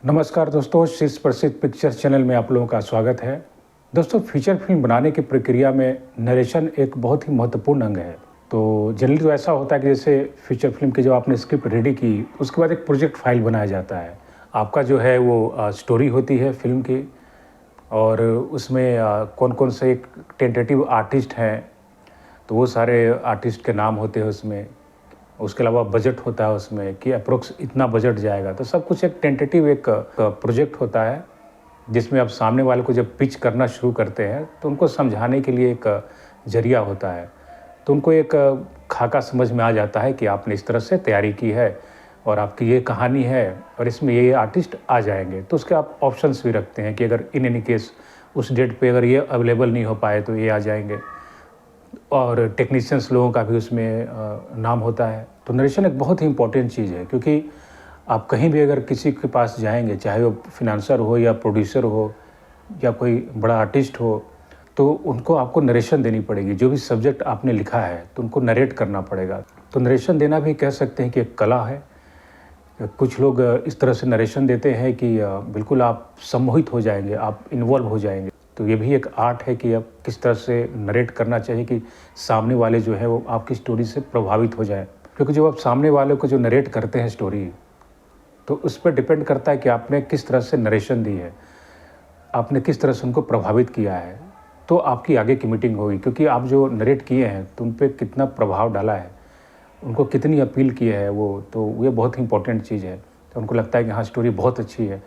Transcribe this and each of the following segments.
नमस्कार दोस्तों, शीर्ष प्रसिद्ध पिक्चर चैनल में आप लोगों का स्वागत है। दोस्तों, फीचर फिल्म बनाने की प्रक्रिया में नरेशन एक बहुत ही महत्वपूर्ण अंग है। तो जनरली तो ऐसा होता है कि जैसे फीचर फिल्म की जब आपने स्क्रिप्ट रेडी की, उसके बाद एक प्रोजेक्ट फाइल बनाया जाता है। आपका जो है वो स्टोरी होती है फिल्म की, और उसमें कौन-कौन से एक टेंटेटिव आर्टिस्ट हैं, तो वो सारे आर्टिस्ट के नाम होते हैं उसमें। उसके अलावा बजट होता है उसमें कि अप्रोक्स इतना बजट जाएगा। तो सब कुछ एक टेंटेटिव एक प्रोजेक्ट होता है, जिसमें आप सामने वाले को जब पिच करना शुरू करते हैं तो उनको समझाने के लिए एक ज़रिया होता है। तो उनको एक खाका समझ में आ जाता है कि आपने इस तरह से तैयारी की है और आपकी ये कहानी है और इसमें ये आर्टिस्ट आ जाएँगे। तो उसके आप ऑप्शंस भी रखते हैं कि अगर इन एनी केस उस डेट पे अगर ये अवेलेबल नहीं हो पाए तो ये आ जाएँगे। और टेक्नीशियंस लोगों का भी उसमें नाम होता है। तो नरेशन एक बहुत ही इम्पोर्टेंट चीज़ है, क्योंकि आप कहीं भी अगर किसी के पास जाएँगे, चाहे वो फ़ाइनेंसर हो या प्रोड्यूसर हो या कोई बड़ा आर्टिस्ट हो, तो उनको आपको नरेशन देनी पड़ेगी। जो भी सब्जेक्ट आपने लिखा है तो उनको नरेट करना पड़ेगा। तो नरेशन देना भी कह सकते हैं कि एक कला है। कुछ लोग इस तरह से नरेशन देते हैं कि बिल्कुल आप सम्मोहित हो जाएँगे, आप इन्वॉल्व हो जाएँगे। तो ये भी एक आर्ट है कि आप किस तरह से नरेट करना चाहिए कि सामने वाले जो है वो आपकी स्टोरी से प्रभावित हो जाए। क्योंकि जब आप सामने वाले को जो नरेट करते हैं स्टोरी, तो उस पर डिपेंड करता है कि आपने किस तरह से नरेशन दी है, आपने किस तरह से उनको प्रभावित किया है। तो आपकी आगे की मीटिंग होगी, क्योंकि आप जो नरेट किए हैं तो उन पे कितना प्रभाव डाला है, उनको कितनी अपील की है वो, तो ये बहुत ही इंपॉर्टेंट चीज़ है। तो उनको लगता है कि हाँ, स्टोरी बहुत अच्छी है।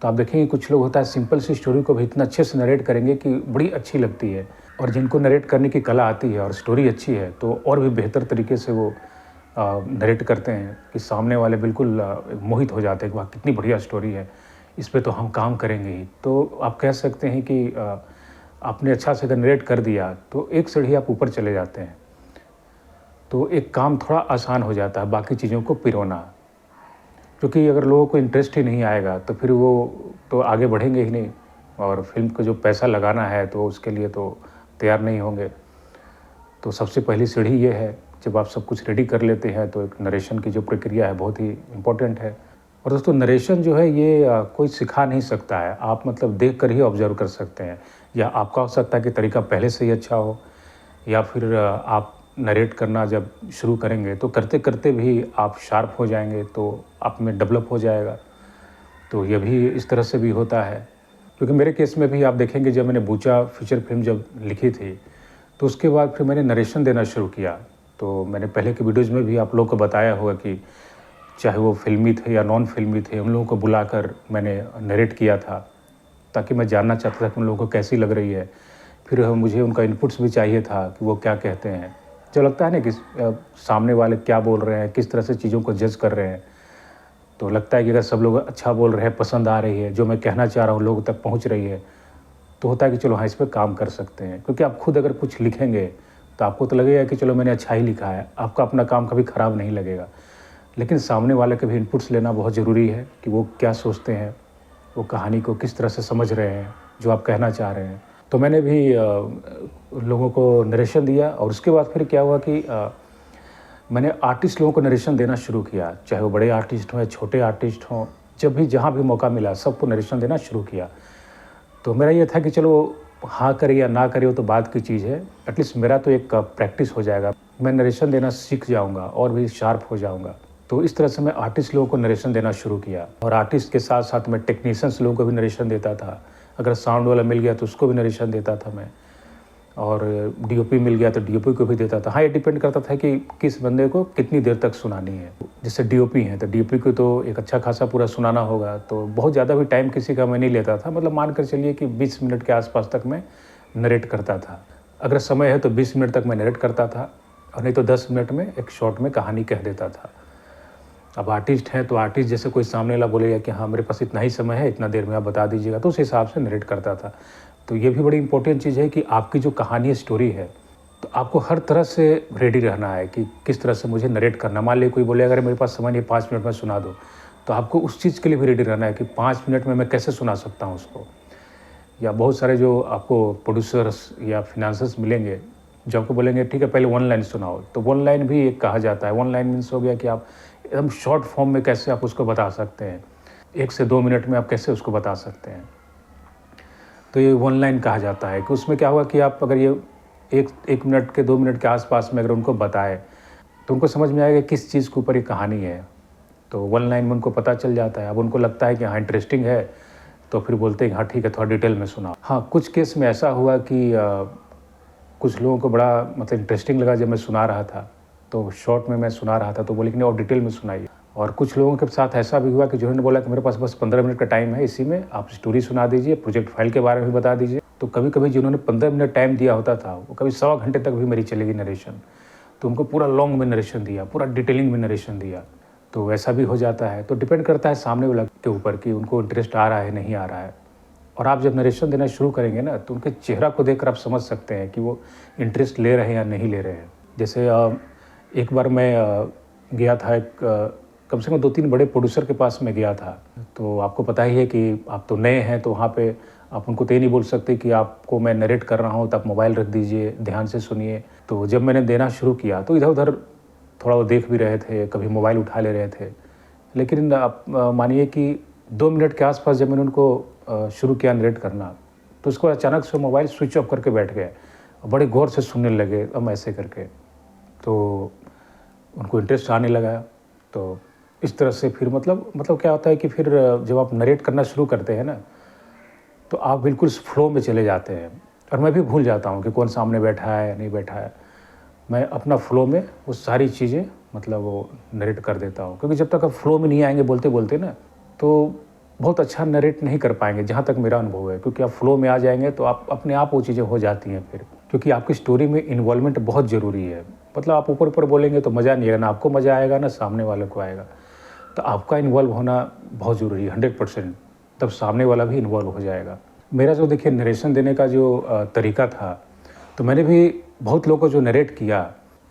तो आप देखेंगे कुछ लोग होता है सिंपल सी स्टोरी को भी इतना अच्छे से नरेट करेंगे कि बड़ी अच्छी लगती है। और जिनको नरेट करने की कला आती है और स्टोरी अच्छी है, तो और भी बेहतर तरीके से वो नरेट करते हैं कि सामने वाले बिल्कुल मोहित हो जाते हैं कि वाह, कितनी बढ़िया स्टोरी है, इस पे तो हम काम करेंगे ही। तो आप कह सकते हैं कि आपने अच्छा से अगर नरेट कर दिया तो एक सीढ़ी आप ऊपर चले जाते हैं। तो एक काम थोड़ा आसान हो जाता है बाकी चीज़ों को पिरोना। क्योंकि अगर लोगों को इंटरेस्ट ही नहीं आएगा तो फिर वो तो आगे बढ़ेंगे ही नहीं, और फ़िल्म को जो पैसा लगाना है तो उसके लिए तो तैयार नहीं होंगे। तो सबसे पहली सीढ़ी ये है, जब आप सब कुछ रेडी कर लेते हैं तो एक नरेशन की जो प्रक्रिया है बहुत ही इम्पोर्टेंट है। और दोस्तों, नरेशन जो है ये कोई सिखा नहीं सकता है। आप मतलब देख कर ही ऑब्ज़र्व कर सकते हैं, या आपका हो सकता है कि तरीका पहले से ही अच्छा हो, या फिर आप नरेट करना जब शुरू करेंगे तो करते-करते भी आप शार्प हो जाएँगे, तो आप में डेवलप हो जाएगा। तो ये भी इस तरह से भी होता है। क्योंकि मेरे केस में भी आप देखेंगे, जब मैंने बूचा फीचर फ़िल्म जब लिखी थी, तो उसके बाद फिर मैंने नरेशन देना शुरू किया। तो मैंने पहले के वीडियोज़ में भी आप लोगों को बताया होगा कि चाहे वो फ़िल्मी थे या नॉन फ़िल्मी थे, उन लोगों को बुलाकर मैंने नरेट किया था, ताकि मैं जानना चाहता था कि उन लोगों को कैसी लग रही है। फिर मुझे उनका इनपुट्स भी चाहिए था कि वो क्या कहते हैं। जो लगता है ना कि सामने वाले क्या बोल रहे हैं, किस तरह से चीज़ों को जज कर रहे हैं, तो लगता है कि अगर सब लोग अच्छा बोल रहे हैं, पसंद आ रही है, जो मैं कहना चाह रहा हूँ लोगों तक पहुँच रही है, तो होता है कि चलो हाँ, इस पे काम कर सकते हैं। क्योंकि आप खुद अगर कुछ लिखेंगे तो आपको तो लगेगा कि चलो मैंने अच्छा ही लिखा है, आपका अपना काम कभी ख़राब नहीं लगेगा। लेकिन सामने वाले के भी इनपुट्स लेना बहुत ज़रूरी है कि वो क्या सोचते हैं, वो कहानी को किस तरह से समझ रहे हैं, जो आप कहना चाह रहे हैं। तो मैंने भी लोगों को नरेशन दिया, और उसके बाद फिर क्या हुआ कि मैंने आर्टिस्ट लोगों को नरेशन देना शुरू किया, चाहे वो बड़े आर्टिस्ट हों या छोटे आर्टिस्ट हों। जब भी जहाँ भी मौका मिला सबको नरेशन देना शुरू किया। तो मेरा ये था कि चलो हाँ करे या ना करे वो तो बात की चीज़ है, एटलीस्ट मेरा तो एक प्रैक्टिस हो जाएगा, मैं नरेशन देना सीख जाऊँगा और भी शार्प हो जाऊँगा। तो इस तरह से मैं आर्टिस्ट लोगों को नरेशन देना शुरू किया, और आर्टिस्ट के साथ साथ मैं टेक्नीशियंस लोगों को भी नरेशन देता था। अगर साउंड वाला मिल गया तो उसको भी नरेशन देता था मैं, और डीओपी मिल गया तो डीओपी को भी देता था। हाँ, ये डिपेंड करता था कि किस बंदे को कितनी देर तक सुनानी है। जैसे डीओपी है तो डीओपी को तो एक अच्छा खासा पूरा सुनाना होगा, तो बहुत ज़्यादा भी टाइम किसी का मैं नहीं लेता था। मतलब मान कर चलिए कि 20 मिनट के आसपास तक मैं नरेट करता था। अगर समय है तो 20 मिनट तक मैं नरेट करता था, और नहीं तो 10 मिनट में एक शॉर्ट में कहानी कह देता था। अब आर्टिस्ट हैं तो आर्टिस्ट जैसे कोई सामने वाला बोलेगा कि हाँ, मेरे पास इतना ही समय है, इतना देर में आप बता दीजिएगा, तो उस हिसाब से नरेट करता था। तो ये भी बड़ी इंपॉर्टेंट चीज़ है कि आपकी जो कहानी स्टोरी है, तो आपको हर तरह से रेडी रहना है कि किस तरह से मुझे नरेट करना। मान लीजिए कोई बोले अगर मेरे पास समय नहीं, 5 मिनट में सुना दो, तो आपको उस चीज़ के लिए भी रेडी रहना है कि 5 मिनट में मैं कैसे सुना सकता हूँ उसको। या बहुत सारे जो आपको प्रोड्यूसर्स या फाइनेंसर्स मिलेंगे, जो आपको बोलेंगे ठीक है पहले 1 लाइन सुनाओ, तो 1 लाइन भी एक कहा जाता है। 1 लाइन मीन्स हो गया कि आप एकदम शॉर्ट फॉर्म में कैसे आप उसको बता सकते हैं। 1 से 2 मिनट में आप कैसे उसको बता सकते हैं। तो ये वन लाइन कहा जाता है कि उसमें क्या हुआ कि आप अगर ये 1 मिनट के 2 मिनट के आसपास में अगर उनको बताएँ तो उनको समझ में आएगा किस चीज़ के ऊपर ये कहानी है। तो वन लाइन में उनको पता चल जाता है। अब उनको लगता है कि हाँ इंटरेस्टिंग है, तो फिर बोलते हैं हाँ ठीक है, थोड़ा डिटेल में सुनाओ। हाँ, कुछ केस में ऐसा हुआ कि कुछ लोगों को बड़ा मतलब इंटरेस्टिंग लगा जब मैं सुना रहा था, तो शॉर्ट में मैं सुना रहा था तो बोले कि नहीं और डिटेल में सुनाइए। और कुछ लोगों के साथ ऐसा भी हुआ कि जिन्होंने बोला कि मेरे पास बस 15 मिनट का टाइम है, इसी में आप स्टोरी सुना दीजिए, प्रोजेक्ट फाइल के बारे में भी बता दीजिए। तो कभी-कभी जिन्होंने 15 मिनट टाइम दिया होता था, वो कभी सवा घंटे तक भी मेरी चलेगी नरेशन। तो उनको पूरा लॉन्ग में नरेशन दिया, पूरा डिटेलिंग में नरेशन दिया। तो ऐसा भी हो जाता है। तो डिपेंड करता है सामने वाले के ऊपर कि उनको इंटरेस्ट आ रहा है, नहीं आ रहा है। और आप जब नरेशन देना शुरू करेंगे ना, तो उनके चेहरा को देखकर आप समझ सकते हैं कि वो इंटरेस्ट ले रहे हैं या नहीं ले रहे हैं। जैसे एक बार मैं गया था कम से कम 2-3 बड़े प्रोड्यूसर के पास मैं गया था। तो आपको पता ही है कि आप तो नए हैं, तो वहाँ पे आप उनको तो ये नहीं बोल सकते कि आपको मैं नरेट कर रहा हूँ तो आप मोबाइल रख दीजिए, ध्यान से सुनिए। तो जब मैंने देना शुरू किया तो इधर-उधर थोड़ा वो देख भी रहे थे, कभी मोबाइल उठा ले रहे थे। लेकिन आप मानिए कि 2 मिनट के आस-पास जब मैंने उनको शुरू किया नरेट करना, तो उसके बाद अचानक से मोबाइल स्विच ऑफ करके बैठ गए। बड़े गौर से सुनने लगे ऐसे करके। तो उनको इंटरेस्ट आने लगा। तो इस तरह से फिर मतलब क्या होता है कि फिर जब आप नरेट करना शुरू करते हैं ना, तो आप बिल्कुल उस फ्लो में चले जाते हैं। और मैं भी भूल जाता हूँ कि कौन सामने बैठा है या नहीं बैठा है। मैं अपना फ्लो में वो सारी चीज़ें मतलब वो नरेट कर देता हूँ, क्योंकि जब तक आप फ्लो में नहीं आएँगे बोलते-बोलते ना, तो बहुत अच्छा नरेट नहीं कर पाएँगे, जहाँ तक मेरा अनुभव है। क्योंकि आप फ्लो में आ जाएँगे तो आप अपने आप वो चीज़ें हो जाती हैं फिर। क्योंकि आपकी स्टोरी में इन्वॉल्वमेंट बहुत ज़रूरी है। मतलब आप ऊपर-ऊपर बोलेंगे तो मज़ा नहीं आएगा, ना आपको मज़ा आएगा ना सामने वाले को आएगा। तो आपका इन्वॉल्व होना बहुत ज़रूरी है 100%, तब सामने वाला भी इन्वॉल्व हो जाएगा। मेरा जो देखिए नरेशन देने का जो तरीका था, तो मैंने भी बहुत लोगों को जो नरेट किया,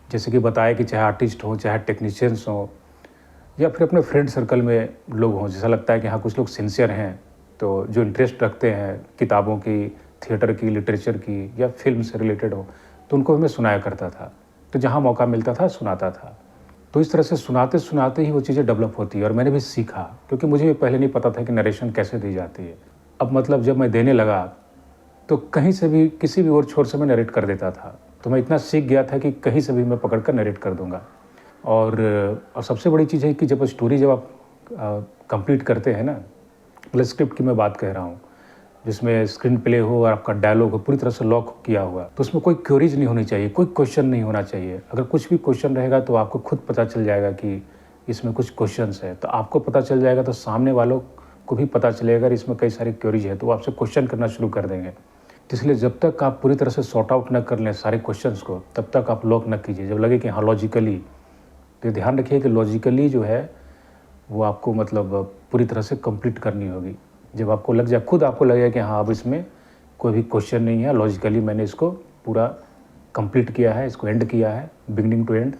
जैसे कि बताया कि चाहे आर्टिस्ट हों, चाहे टेक्नीशियंस हों या फिर अपने फ्रेंड सर्कल में लोग हों, जैसा लगता है कि हाँ कुछ लोग सिंसियर हैं, तो जो इंटरेस्ट रखते हैं किताबों की, थिएटर की, लिटरेचर की या फ़िल्म से रिलेटेड हो, तो उनको भी मैं सुनाया करता था। तो जहाँ मौका मिलता था सुनाता था। तो इस तरह से सुनाते-सुनाते ही वो चीज़ें डेवलप होती है और मैंने भी सीखा, क्योंकि मुझे पहले नहीं पता था कि नरेशन कैसे दी जाती है। अब मतलब जब मैं देने लगा, तो कहीं से भी किसी भी ओर छोर से मैं नरेट कर देता था। तो मैं इतना सीख गया था कि कहीं से भी मैं पकड़ कर नरेट कर दूँगा। और सबसे बड़ी चीज़ है कि जब आप कंप्लीट करते हैं ना, मतलब स्क्रिप्ट की मैं बात कह रहा हूँ, जिसमें स्क्रीन प्ले हो और आपका डायलॉग हो पूरी तरह से लॉक किया हुआ, तो उसमें कोई क्वेरीज नहीं होनी चाहिए, कोई क्वेश्चन नहीं होना चाहिए। अगर कुछ भी क्वेश्चन रहेगा तो आपको खुद पता चल जाएगा कि इसमें कुछ क्वेश्चंस है, तो आपको पता चल जाएगा तो सामने वालों को भी पता चलेगा अगर इसमें कई सारी क्वेरीज है, तो वो आपसे क्वेश्चन करना शुरू कर देंगे। तो इसलिए जब तक आप पूरी तरह से सॉर्ट आउट न कर लें सारे क्वेश्चंस को, तब तक आप लॉक न कीजिए। जब लगे कि हाँ लॉजिकली, तो ध्यान रखिए कि लॉजिकली जो है वो आपको मतलब पूरी तरह से कंप्लीट करनी होगी। जब आपको लग जाए, खुद आपको लगेगा कि हाँ अब इसमें कोई भी क्वेश्चन नहीं है, लॉजिकली मैंने इसको पूरा कंप्लीट किया है, इसको एंड किया है बिगिनिंग टू एंड,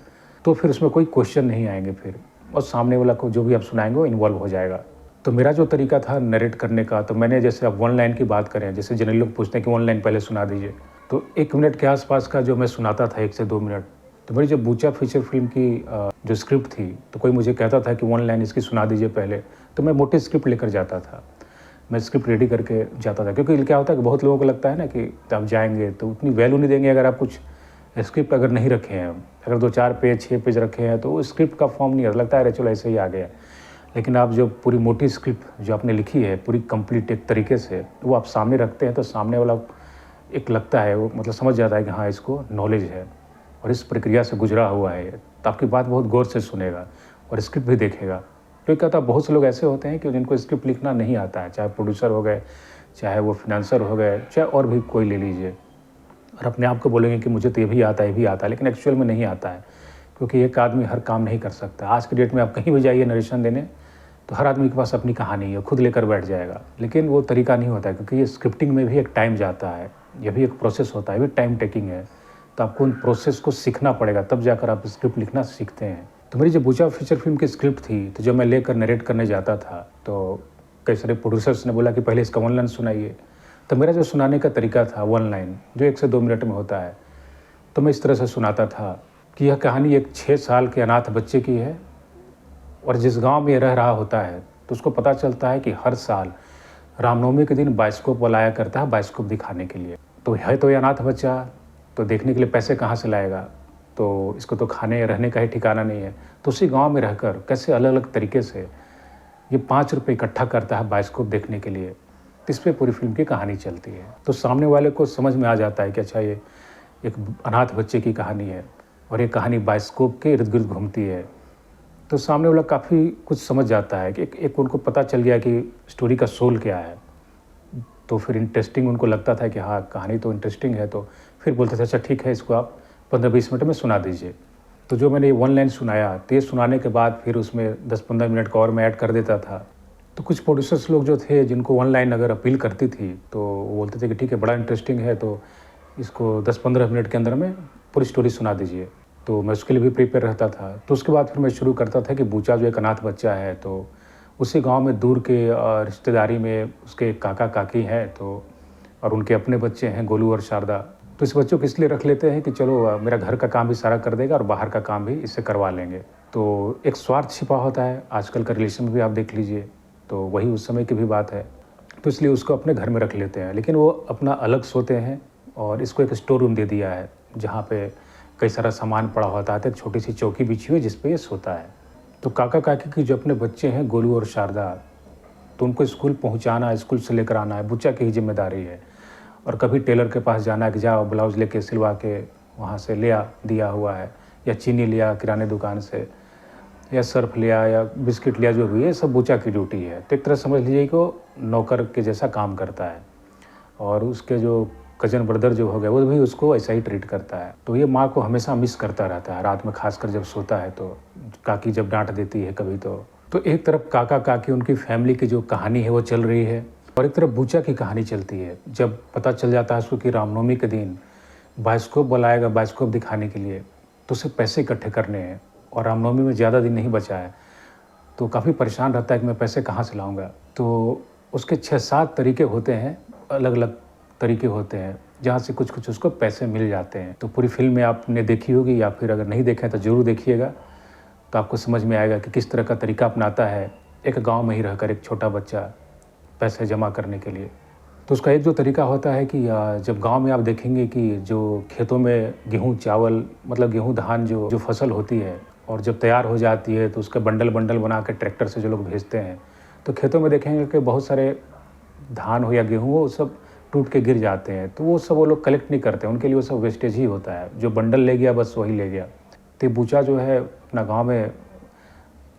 तो फिर उसमें कोई क्वेश्चन नहीं आएंगे फिर, और सामने वाला को जो भी आप सुनाएंगे वो इन्वॉल्व हो जाएगा। तो मेरा जो तरीका था नरेट करने का, तो मैंने जैसे अब वन लाइन की बात करें, जैसे जनरली लोग पूछते हैं कि वन लाइन पहले सुना दीजिए, तो 1 मिनट के आसपास का जो मैं सुनाता था, 1 से 2 मिनट, तो मेरी जो बूचा फीचर फिल्म की जो स्क्रिप्ट थी, तो कोई मुझे कहता था कि वन लाइन इसकी सुना दीजिए पहले, तो मैं मोटी स्क्रिप्ट लेकर जाता था। मैं स्क्रिप्ट रेडी करके जाता था, क्योंकि क्या होता है कि बहुत लोगों को लगता है ना कि आप जाएँगे तो उतनी वैल्यू नहीं देंगे अगर आप कुछ स्क्रिप्ट अगर नहीं रखे हैं। अगर 2-4 पेज 6 पेज रखे हैं तो वो स्क्रिप्ट का फॉर्म नहीं आता, लगता है अरे चलो ऐसे ही आ गया। लेकिन आप जो पूरी मोटी स्क्रिप्ट जो आपने लिखी है पूरी कंप्लीट एक तरीके से, वो आप सामने रखते हैं तो सामने वाला एक लगता है वो मतलब समझ जाता है कि हाँ इसको नॉलेज है और इस प्रक्रिया से गुजरा हुआ है, तो आपकी बात बहुत गौर से सुनेगा और स्क्रिप्ट भी देखेगा। तो क्या था, बहुत से लोग ऐसे होते हैं कि जिनको स्क्रिप्ट लिखना नहीं आता है, चाहे प्रोड्यूसर हो गए, चाहे वो फिनेंसर हो गए, चाहे और भी कोई ले लीजिए, और अपने आप को बोलेंगे कि मुझे तो ये भी आता है, ये भी आता है, लेकिन एक्चुअल में नहीं आता है, क्योंकि एक आदमी हर काम नहीं कर सकता। आज की डेट में आप कहीं भी जाइए नरेशन देने, तो हर आदमी के पास अपनी कहानी है, खुद लेकर बैठ जाएगा, लेकिन वो तरीका नहीं होता है, क्योंकि ये स्क्रिप्टिंग में भी एक टाइम जाता है, ये भी एक प्रोसेस होता है, ये भी टाइम टेकिंग है। तो आपको उन प्रोसेस को सीखना पड़ेगा, तब जाकर आप स्क्रिप्ट लिखना सीखते हैं। तो मेरी जो बूचा फीचर फिल्म की स्क्रिप्ट थी, तो जब मैं लेकर नरेट करने जाता था, तो कई सारे प्रोड्यूसर्स ने बोला कि पहले इसका वन लाइन सुनाइए। तो मेरा जो सुनाने का तरीका था वन लाइन, जो 1 से 2 मिनट में होता है, तो मैं इस तरह से सुनाता था कि यह कहानी एक 6 साल के अनाथ बच्चे की है, और जिस गाँव में ये रह रहा होता है, तो उसको पता चलता है कि हर साल रामनवमी के दिन बायोस्कोप वाला आया करता है बायोस्कोप दिखाने के लिए। तो है तो ये अनाथ बच्चा, तो देखने के लिए पैसे कहाँ से लाएगा, तो इसको तो खाने रहने का ही ठिकाना नहीं है। तो उसी गाँव में रहकर कैसे अलग अलग तरीके से ये 5 रुपये इकट्ठा करता है बायोस्कोप देखने के लिए। तो इस पे पूरी फिल्म की कहानी चलती है। तो सामने वाले को समझ में आ जाता है कि अच्छा ये एक अनाथ बच्चे की कहानी है और ये कहानी बायोस्कोप के इर्द गिर्द घूमती है। तो सामने वाला काफ़ी कुछ समझ जाता है कि एक उनको पता चल गया कि स्टोरी का सोल क्या है। तो फिर इंटरेस्टिंग उनको लगता था कि हाँ, कहानी तो इंटरेस्टिंग है, तो फिर बोलते थे अच्छा ठीक है, इसको आप 15-20 मिनट में सुना दीजिए। तो जो मैंने ये 1 लाइन सुनाया, तो ये सुनाने के बाद फिर उसमें 10-15 मिनट का और मैं ऐड कर देता था। तो कुछ प्रोड्यूसर्स लोग जो थे जिनको 1 लाइन अगर अपील करती थी, तो वो बोलते थे कि ठीक है, बड़ा इंटरेस्टिंग है, तो इसको 10-15 मिनट के अंदर में पूरी स्टोरी सुना दीजिए। तो मैं उसके लिए भी प्रिपेयर रहता था। तो उसके बाद फिर मैं शुरू करता था कि बूचा जो एक अनाथ बच्चा है, तो उसी गांव में दूर के रिश्तेदारी में उसके काका काकी हैं, तो और उनके अपने बच्चे हैं गोलू और शारदा। तो इस बच्चों को इसलिए रख लेते हैं कि चलो मेरा घर का काम भी सारा कर देगा और बाहर का काम भी इससे करवा लेंगे। तो एक स्वार्थ छिपा होता है, आजकल का रिलेशन में भी आप देख लीजिए, तो वही उस समय की भी बात है। तो इसलिए उसको अपने घर में रख लेते हैं, लेकिन वो अपना अलग सोते हैं और इसको एक स्टोर रूम दे दिया है जहाँ पे कई सारा सामान पड़ा होता है। एक छोटी सी चौकी बिछी हुई जिस पे ये सोता है। तो काका काकी की जो अपने बच्चे हैं गोलू और शारदा, तो उनको स्कूल पहुंचाना, स्कूल से लेकर आना है बुच्चा की ही जिम्मेदारी है। और कभी टेलर के पास जाना है कि जाओ ब्लाउज़ लेके सिलवा के वहाँ से ले आ दिया हुआ है, या चीनी लिया किराने दुकान से, या सर्फ लिया या बिस्किट लिया, जो भी है सब बुच्चा की ड्यूटी है। तो एक तरह समझ लीजिए कि वो नौकर के जैसा काम करता है। और उसके जो कज़न ब्रदर जो हो गए वो भी उसको ऐसा ही ट्रीट करता है। तो ये माँ को हमेशा मिस करता रहता है, रात में खासकर जब सोता है तो काकी जब डांट देती है कभी। तो एक तरफ काका काकी उनकी फैमिली की जो कहानी है वो चल रही है, और एक तरफ बूचा की कहानी चलती है। जब पता चल जाता है उसको कि रामनवमी के दिन बायोस्कोप बुलाएगा बायोस्कोप दिखाने के लिए, तो उसे पैसे इकट्ठे करने हैं और रामनवमी में ज़्यादा दिन नहीं बचा है, तो काफ़ी परेशान रहता है कि मैं पैसे कहाँ से लाऊंगा। तो उसके 6-7 तरीके होते हैं, अलग अलग तरीके होते हैं जहाँ से कुछ कुछ उसको पैसे मिल जाते हैं। तो पूरी फिल्म में आपने देखी होगी, या फिर अगर नहीं देखा है तो ज़रूर देखिएगा, तो आपको समझ में आएगा कि किस तरह का तरीका अपनाता है एक गांव में ही रहकर एक छोटा बच्चा पैसे जमा करने के लिए। तो उसका एक जो तरीका होता है कि जब गांव में आप देखेंगे कि जो खेतों में गेहूँ चावल, मतलब गेहूँ धान जो फसल होती है, और जब तैयार हो जाती है तो उसका बंडल बंडल बना के ट्रैक्टर से जो लोग भेजते हैं, तो खेतों में देखेंगे कि बहुत सारे धान हो या गेहूँ हो, सब टूट के गिर जाते हैं। तो वो सब वो लोग कलेक्ट नहीं करते, उनके लिए वो सब वेस्टेज ही होता है। जो बंडल ले गया बस वही ले गया। तो बूचा जो है अपना गांव में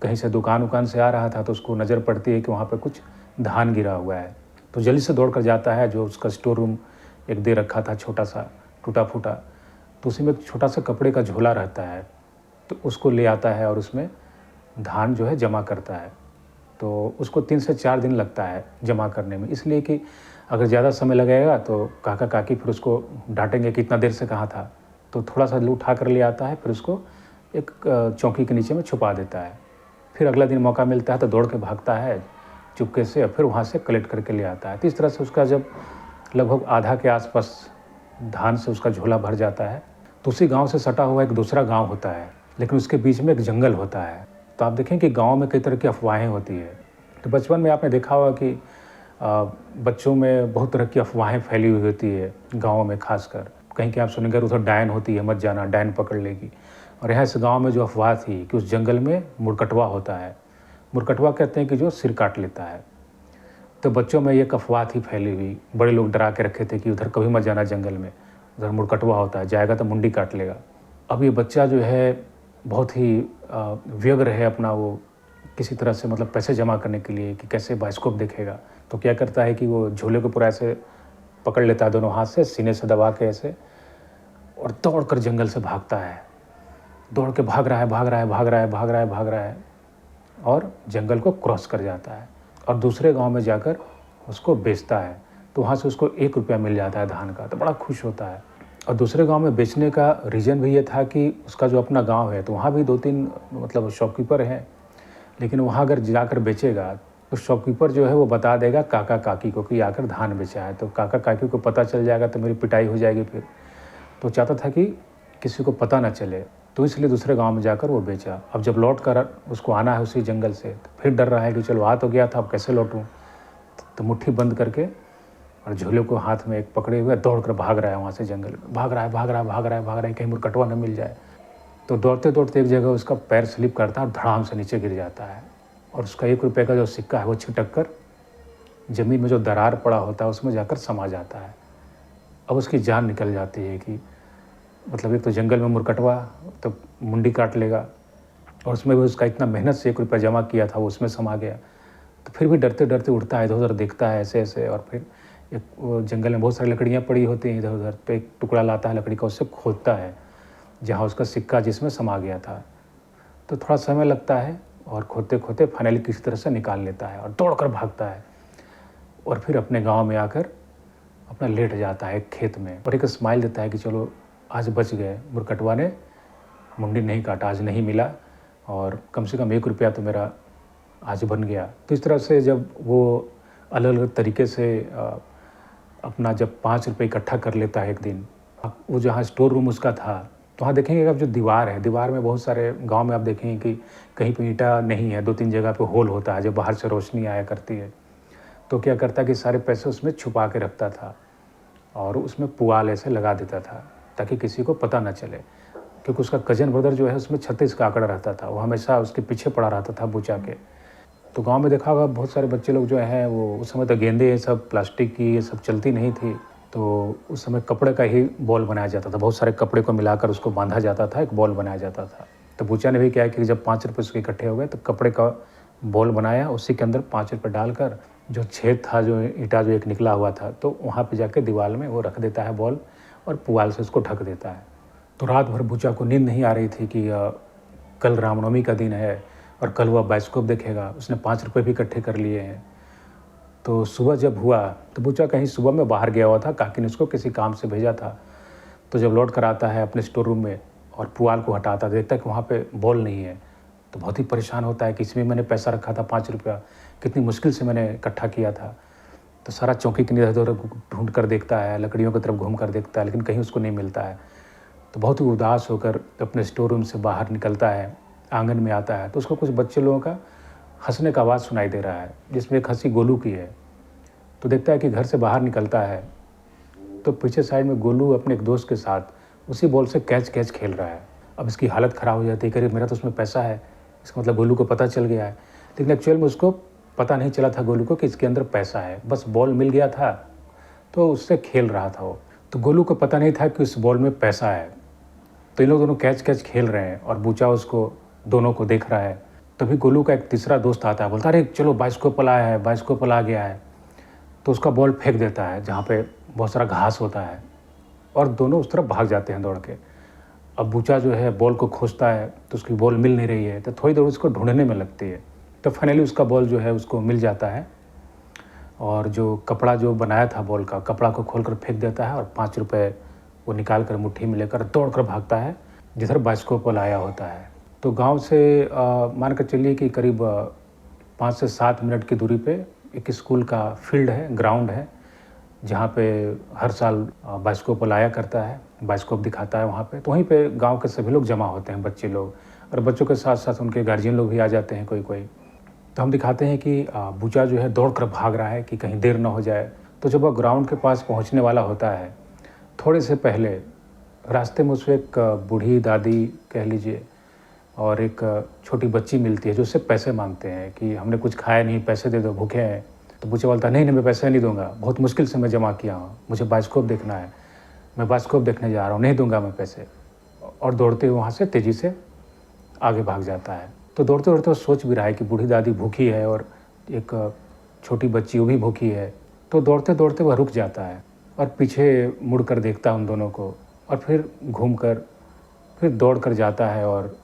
कहीं से दुकान से आ रहा था, तो उसको नज़र पड़ती है कि वहाँ पे कुछ धान गिरा हुआ है। तो जल्दी से दौड़ कर जाता है, जो उसका स्टोर रूम एक दे रखा था छोटा सा टूटा फूटा, तो उसी में एक छोटा सा कपड़े का झोला रहता है, तो उसको ले आता है और उसमें धान जो है जमा करता है। तो उसको 3 से 4 दिन लगता है जमा करने में, इसलिए कि अगर ज़्यादा समय लगेगा तो काका काकी फिर उसको डांटेंगे कि इतना देर से कहाँ था। तो थोड़ा सा उठा कर ले आता है, फिर उसको एक चौकी के नीचे में छुपा देता है। फिर अगला दिन मौका मिलता है तो दौड़ के भागता है चुपके से, और फिर वहाँ से कलेक्ट करके ले आता है। तो इस तरह से उसका जब लगभग आधा के आसपास धान से उसका झोला भर जाता है, तो उसी गाँव से सटा हुआ एक दूसरा गाँव होता है, लेकिन उसके बीच में एक जंगल होता है। तो आप देखें कि गाँव में कई तरह की अफवाहें होती है। तो बचपन में आपने देखा होगा कि बच्चों में बहुत तरह की अफवाहें फैली हुई होती है गाँव में, खासकर कहीं कि आप सुनेंगे उधर डायन होती है, मत जाना, डायन पकड़ लेगी। और यहाँ इस गांव में जो अफवाह थी कि उस जंगल में मुरकटवा होता है। मुरकटवा कहते हैं कि जो सिर काट लेता है। तो बच्चों में एक अफवाह थी फैली हुई, बड़े लोग डरा के रखे थे कि उधर कभी मत जाना जंगल में, उधर मुरकटवा होता है, जाएगा तो मुंडी काट लेगा। अब ये बच्चा जो है बहुत ही व्यग्र है अपना, वो किसी तरह से मतलब पैसे जमा करने के लिए कि कैसे बायोस्कोप देखेगा। तो क्या करता है कि वो झोले को पूरा ऐसे पकड़ लेता है दोनों हाथ से, सीने से दबा के ऐसे, और दौड़ कर जंगल से भागता है। दौड़ के भाग रहा है और जंगल को क्रॉस कर जाता है और दूसरे गांव में जाकर उसको बेचता है। तो वहाँ से उसको 1 रुपया मिल जाता है धान का, तो बड़ा खुश होता है। और दूसरे गांव में बेचने का रीज़न भी ये था कि उसका जो अपना गांव है तो वहाँ भी 2-3 मतलब शॉपकीपर हैं, लेकिन वहाँ अगर जाकर बेचेगा तो शॉपकीपर जो है वो बता देगा काका काकी को कि आकर धान बेचा है। तो काका काकी को पता चल जाएगा तो मेरी पिटाई हो जाएगी फिर। तो चाहता था कि किसी को पता ना चले। तो इसलिए दूसरे गाँव में जाकर वो बेचा। अब जब लौट कर उसको आना है उसी जंगल से, तो फिर डर रहा है कि चलो आ तो गया था, अब कैसे लौटूँ। तो मुट्ठी बंद करके और झोले को हाथ में एक पकड़े हुए दौड़ कर भाग रहा है वहाँ से जंगल में। भाग रहा है, भाग रहा है, भाग रहा है, भाग रहा है, कहीं मुरकटवा न मिल जाए। तो दौड़ते-दौड़ते एक जगह उसका पैर स्लिप करता है और धड़ाम से नीचे गिर जाता है और उसका 1 रुपये का जो सिक्का है वो छिटक कर ज़मीन में जो दरार पड़ा होता है उसमें जाकर समा जाता है। अब उसकी जान निकल जाती है कि मतलब एक तो जंगल में मुरकटवा तो मुंडी काट लेगा और उसमें भी उसका इतना मेहनत से 1 रुपया जमा किया था वो उसमें समा गया। तो फिर भी डरते-डरते उठता है, इधर-उधर देखता है ऐसे-ऐसे और फिर एक वो जंगल में बहुत सारी लकड़ियाँ पड़ी होती हैं इधर-उधर, तो एक टुकड़ा लाता है लकड़ी का, उससे खोदता है जहाँ उसका सिक्का जिसमें समा गया था। तो थोड़ा समय लगता है और खोदते-खोदते फाइनली किसी तरह से निकाल लेता है और दौड़कर भागता है और फिर अपने गाँव में आकर अपना लेट जाता है एक खेत में और एक स्माइल देता है कि चलो आज बच गए, मुरकटवा ने मुंडी नहीं काटा, आज नहीं मिला और कम से कम 1 रुपया तो मेरा आज बन गया। तो इस तरह से जब वो अलग-अलग तरीके से अपना जब 5 रुपये इकट्ठा कर लेता है एक दिन, वो जहाँ स्टोर रूम उसका था, तो वहाँ देखेंगे आप जो दीवार है, दीवार में बहुत सारे गाँव में आप देखेंगे कि कहीं पे ईंटा नहीं है, 2-3 जगह पे होल होता है, जब बाहर से रोशनी आया करती है। तो क्या करता कि सारे पैसे उसमें छुपा के रखता था और उसमें पुआल ऐसे लगा देता था ताकि किसी को पता ना चले, क्योंकि उसका कज़न ब्रदर जो है उसमें 36 का आंकड़ा रहता था, वो हमेशा उसके पीछे पड़ा रहता था बुचा के। तो गाँव में देखा होगा बहुत सारे बच्चे लोग जो हैं वो उस समय तो गेंदे ये सब प्लास्टिक की ये सब चलती नहीं थी, तो उस समय कपड़े का ही बॉल बनाया जाता था, बहुत सारे कपड़े को मिलाकर उसको बांधा जाता था, एक बॉल बनाया जाता था। तो बुचा ने भी क्या कि जब 5 रुपये उसके इकट्ठे हो गए तो कपड़े का बॉल बनाया, उसी के अंदर 5 रुपये डालकर जो छेद था, जो ईंटा जो एक निकला हुआ था, तो वहाँ पे जाके दीवार में वो रख देता है बॉल और पुआल से उसको ढक देता है। तो रात भर बुचा को नींद नहीं आ रही थी कि कल रामनवमी का दिन है और कल वह बाइस्कोप देखेगा। उसने 5 रुपये भी इकट्ठे कर लिए हैं। तो सुबह जब हुआ तो बुचा कहीं सुबह में बाहर गया हुआ था, काकी ने उसको किसी काम से भेजा था। तो जब लौट कर आता है अपने स्टोर रूम में और पुआल को हटाता, देखता है कि वहाँ पे बॉल नहीं है। तो बहुत ही परेशान होता है कि इसमें मैंने पैसा रखा था 5 रुपया, कितनी मुश्किल से मैंने इकट्ठा किया था। तो सारा चौकी के इधर-उधर ढूँढ कर देखता है, लकड़ियों की तरफ घूम कर देखता है, लेकिन कहीं उसको नहीं मिलता है। तो बहुत ही उदास होकर अपने स्टोर रूम से बाहर निकलता है, आंगन में आता है तो उसको कुछ बच्चे लोगों का हँसने का आवाज़ सुनाई दे रहा है, जिसमें एक हँसी गोलू की है। तो देखता है कि घर से बाहर निकलता है तो पीछे साइड में गोलू अपने एक दोस्त के साथ उसी बॉल से कैच खेल रहा है। अब इसकी हालत ख़राब हो जाती है, करीब मेरा तो उसमें पैसा है, इसका मतलब गोलू को पता चल गया है। लेकिन एक्चुअल में उसको पता नहीं चला था गोलू को कि इसके अंदर पैसा है, बस बॉल मिल गया था तो उससे खेल रहा था वो। तो गोलू को पता नहीं था कि उस बॉल में पैसा है। तो इन लोग दोनों कैच खेल रहे हैं और बुचा उसको दोनों को देख रहा है। तभी गोलू का एक तीसरा दोस्त आता है, बोलता है अरे चलो बाइस्कोप आया है, बाइस्कोप आ गया है। तो उसका बॉल फेंक देता है जहाँ पे बहुत सारा घास होता है और दोनों उस तरफ भाग जाते हैं दौड़ के। अब बुचा जो है बॉल को खोजता है तो उसकी बॉल मिल नहीं रही है, तो थोड़ी देर उसको ढूंढने में लगती है। तो फाइनली उसका बॉल जो है उसको मिल जाता है और जो कपड़ा जो बनाया था बॉल का, कपड़ा को खोल कर फेंक देता है और 5 रुपये वो निकाल कर मुट्ठी में लेकर दौड़ कर भागता है जिधर बाइस्कोप आया होता है। तो गांव से मान कर चलिए कि करीब 5 से 7 मिनट की दूरी पे एक स्कूल का फील्ड है, ग्राउंड है, जहाँ पे हर साल बाइस्कोप आया करता है, बाइस्कोप दिखाता है वहाँ पे। तो वहीं पे गांव के सभी लोग जमा होते हैं, बच्चे लोग, और बच्चों के साथ साथ उनके गार्जियन लोग भी आ जाते हैं कोई। तो हम दिखाते हैं कि बुचा जो है दौड़ कर भाग रहा है कि कहीं देर ना हो जाए। तो जब वह ग्राउंड के पास पहुँचने वाला होता है, थोड़े से पहले रास्ते में उसको एक बूढ़ी दादी कह लीजिए और एक छोटी बच्ची मिलती है जो उससे पैसे मांगते हैं कि हमने कुछ खाया नहीं, पैसे दे दो, भूखे हैं। तो बुचा बोलता है नहीं मैं पैसे नहीं दूंगा, बहुत मुश्किल से मैं जमा किया हूँ, मुझे बाइस्कोप देखना है, मैं बाइस्कोप देखने जा रहा हूँ, नहीं दूंगा मैं पैसे। और दौड़ते हुए वहाँ से तेज़ी से आगे भाग जाता है। तो दौड़ते दौड़ते वो सोच भी रहा है कि बूढ़ी दादी भूखी है और एक छोटी बच्ची वो भी भूखी है। तो दौड़ते दौड़ते वह रुक जाता है और पीछे मुड़ कर देखता है उन दोनों को और फिर घूम कर फिर दौड़ कर जाता है और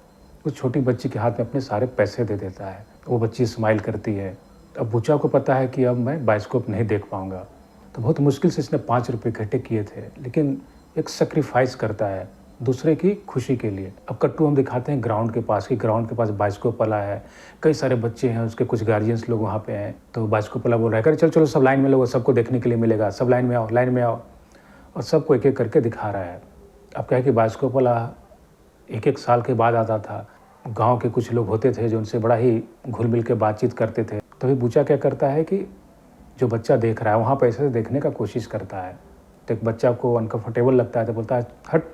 उस छोटी बच्ची के हाथ में अपने सारे पैसे दे देता है। वो बच्ची स्माइल करती है। अब बुचा को पता है कि अब मैं बाइस्कोप नहीं देख पाऊँगा। तो बहुत मुश्किल से इसने 5 रुपये इकट्ठे किए थे, लेकिन एक सैक्रिफाइस करता है दूसरे की खुशी के लिए। अब कट्टू हम दिखाते हैं ग्राउंड के पास कि ग्राउंड के पास बाइस्कोप वाला है, कई सारे बच्चे हैं, उसके कुछ गार्जियंस लोग वहाँ पे हैं। तो बाइस्कोप वाला बोल रहा है अरे चलो सब लाइन में लगो, सबको देखने के लिए मिलेगा, सब लाइन में आओ। और सबको एक एक करके दिखा रहा है। अब क्या है कि बाइस्कोप वाला एक एक साल के बाद आता था। गांव के कुछ लोग होते थे जो उनसे बड़ा ही घुल मिल के बातचीत करते थे। तभी बूचा क्या करता है कि जो बच्चा देख रहा है वहाँ पर ऐसे देखने का कोशिश करता है। तो एक बच्चा को अनकम्फर्टेबल लगता है तो बोलता है हट।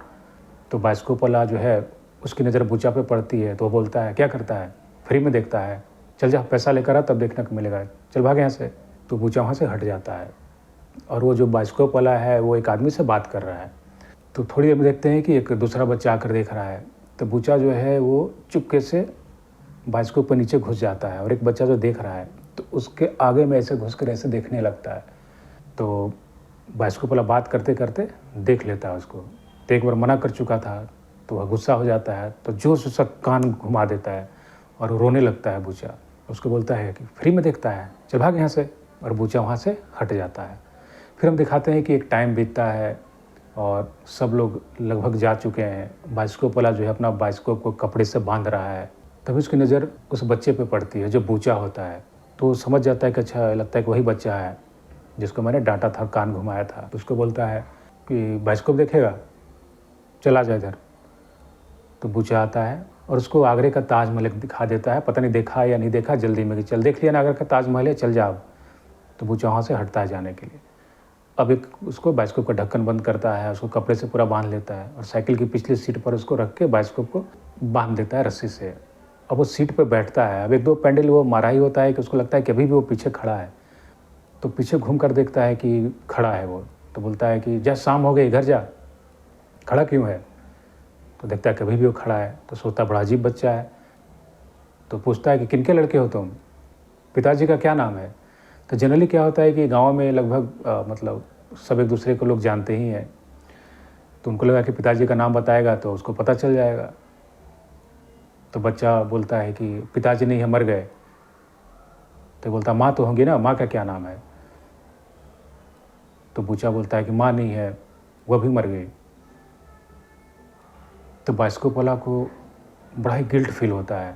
तो बाइस्कोप वाला जो है उसकी नज़र बूचा पे पड़ती है तो वो बोलता है क्या करता है, फ्री में देखता है, चल जा पैसा लेकर आ तब देखने को मिलेगा, चल भाग यहाँ से। तो बूचा वहाँ से हट जाता है और वो जो बाइस्कोप वाला है वो एक आदमी से बात कर रहा है। तो थोड़ी देर में देखते हैं कि एक दूसरा बच्चा आकर देख रहा है। तो बूचा जो है वो चुपके से बाइस्कोप पर नीचे घुस जाता है और एक बच्चा जो देख रहा है तो उसके आगे में ऐसे घुस कर ऐसे देखने लगता है। तो बाइस्कोप वाला बात करते करते देख लेता है उसको। तो एक बार मना कर चुका था तो वह गुस्सा हो जाता है तो जोश उसका कान घुमा देता है और रोने लगता है बूचा। उसको बोलता है कि फ्री में देखता है, चल भाग यहाँ से। और बूचा वहाँ से हट जाता है। फिर हम दिखाते हैं कि एक टाइम बीतता है और सब लोग लगभग जा चुके हैं। बाइस्कोप वाला जो है अपना बाइस्कोप को कपड़े से बांध रहा है। तभी उसकी नज़र उस बच्चे पे पड़ती है जो बूचा होता है। तो वो समझ जाता है कि अच्छा लगता है कि वही बच्चा है जिसको मैंने डांटा था, कान घुमाया था। तो उसको बोलता है कि बाइस्कोप देखेगा, चला जाए इधर। तो बूचा आता है और उसको आगरे का ताजमहल दिखा देता है। पता नहीं देखा या नहीं देखा, जल्दी में कि चल देख लिया ना आगरा का ताजमहल है, चल जाओ। तो बूचा वहाँ से हटता है जाने के लिए। अब एक उसको बाइस्कोप का ढक्कन बंद करता है, उसको कपड़े से पूरा बांध लेता है और साइकिल की पिछली सीट पर उसको रख के बाइस्कोप को बांध देता है रस्सी से। अब वो सीट पर बैठता है। अब एक दो पैंडल वो मारा ही होता है कि उसको लगता है कि अभी भी वो पीछे खड़ा है। तो पीछे घूम कर देखता है कि खड़ा है वो। तो बोलता है कि जा, शाम हो गई, घर जा, खड़ा क्यों है। तो देखता है कभी भी वो खड़ा है। तो सोचता बड़ा अजीब बच्चा है। तो पूछता है कि किनके लड़के हो तुम, पिताजी का क्या नाम है। तो जनरली क्या होता है कि गांव में लगभग मतलब सब एक दूसरे को लोग जानते ही हैं। तो उनको लगा कि पिताजी का नाम बताएगा तो उसको पता चल जाएगा। तो बच्चा बोलता है कि पिताजी नहीं है, मर गए। तो बोलता माँ तो होंगी ना, माँ का क्या नाम है। तो बूचा बोलता है कि माँ नहीं है, वह भी मर गई। तो बाइस्कोप वाला को बड़ा ही गिल्ट फील होता है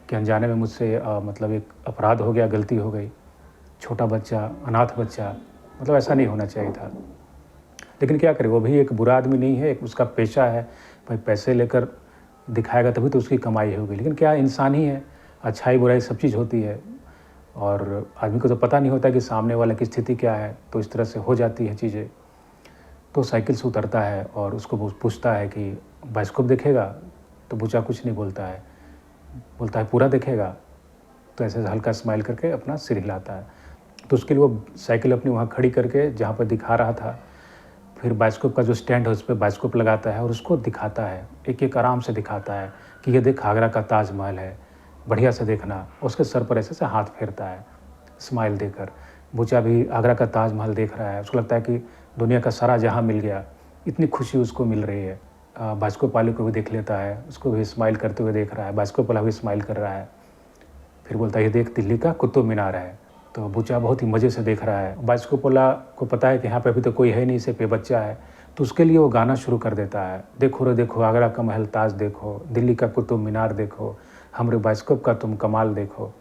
कि अनजाने में मुझसे मतलब एक अपराध हो गया, गलती हो गई। छोटा बच्चा, अनाथ बच्चा, मतलब ऐसा नहीं होना चाहिए था। लेकिन क्या करे, वो भी एक बुरा आदमी नहीं है, एक उसका पेशा है। भाई पैसे लेकर दिखाएगा तभी तो उसकी कमाई होगी। लेकिन क्या इंसान ही है, अच्छाई बुराई सब चीज़ होती है और आदमी को तो पता नहीं होता कि सामने वाले की स्थिति क्या है। तो इस तरह से हो जाती है चीज़ें। तो साइकिल से उतरता है और उसको पूछता है कि बाइस्कोप देखेगा। तो बूचा कुछ नहीं बोलता है, बोलता है पूरा देखेगा। तो ऐसे हल्का स्माइल करके अपना सिर हिलाता है। तो उसके लिए वो साइकिल अपनी वहाँ खड़ी करके जहाँ पर दिखा रहा था, फिर बाइस्कोप का जो स्टैंड है उस पर बाइस्कोप लगाता है और उसको दिखाता है, एक एक आराम से दिखाता है कि ये देख आगरा का ताजमहल है, बढ़िया से देखना। उसके सर पर ऐसे से हाथ फेरता है स्माइल देकर। बूचा भी आगरा का ताजमहल देख रहा है। उसको लगता है कि दुनिया का सारा जहां मिल गया, इतनी खुशी उसको मिल रही है। बाइस्कोप वाले को भी देख लेता है, उसको भी स्माइल करते हुए देख रहा है। बाइस्कोप वाला भी स्माइल कर रहा है। फिर बोलता है ये देख दिल्ली का कुतुब मीनार है। तो बूचा बहुत ही मज़े से देख रहा है। बाइस्कोप वाला को पता है कि यहाँ पे अभी तो कोई है नहीं, सिर्फ ये बच्चा है। तो उसके लिए वो गाना शुरू कर देता है, देखो रे देखो आगरा का महल ताज देखो, दिल्ली का कुतुब मीनार देखो, हमरे बाइस्कोप का तुम कमाल देखो।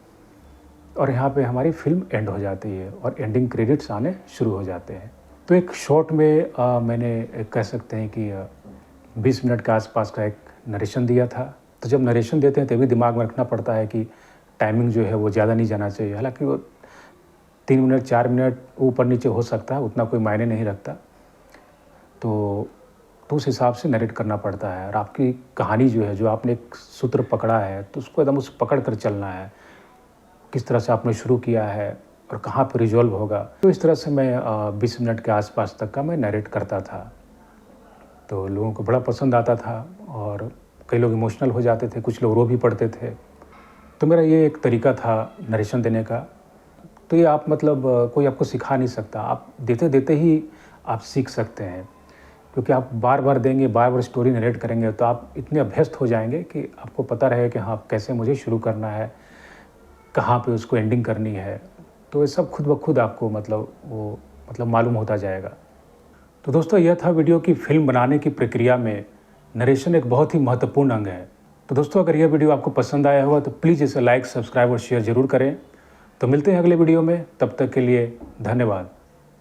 और यहाँ पे हमारी फिल्म एंड हो जाती है और एंडिंग क्रेडिट्स आने शुरू हो जाते हैं। तो एक शॉर्ट में मैंने कह सकते हैं कि 20 मिनट के आसपास का एक नरेशन दिया था। तो जब नरेशन देते हैं तभी दिमाग में रखना पड़ता है कि टाइमिंग जो है वो ज़्यादा नहीं जाना चाहिए। हालांकि वो 3 मिनट 4 मिनट ऊपर नीचे हो सकता है, उतना कोई मायने नहीं रखता। तो उस हिसाब से नरेट करना पड़ता है। और आपकी कहानी जो है, जो आपने एक सूत्र पकड़ा है तो उसको एकदम उस पकड़ कर चलना है। किस तरह से आपने शुरू किया है और कहाँ पर रिजॉल्व होगा। तो इस तरह से मैं 20 मिनट के आसपास तक का मैं नरेट करता था। तो लोगों को बड़ा पसंद आता था और कई लोग इमोशनल हो जाते थे, कुछ लोग रो भी पड़ते थे। तो मेरा ये एक तरीका था नरेशन देने का। तो ये आप मतलब कोई आपको सिखा नहीं सकता, आप देते देते ही आप सीख सकते हैं। क्योंकि आप बार बार देंगे, बार बार स्टोरी नरेट करेंगे तो आप इतने अभ्यस्त हो जाएंगे कि आपको पता रहेगा कि हाँ कैसे मुझे शुरू करना है, कहाँ पे उसको एंडिंग करनी है। तो ये सब खुद ब खुद आपको मतलब मालूम होता जाएगा। तो दोस्तों यह था वीडियो की फिल्म बनाने की प्रक्रिया में नरेशन एक बहुत ही महत्वपूर्ण अंग है। तो दोस्तों अगर यह वीडियो आपको पसंद आया हुआ तो प्लीज़ इसे लाइक, सब्सक्राइब और शेयर ज़रूर करें। तो मिलते हैं अगले वीडियो में, तब तक के लिए धन्यवाद।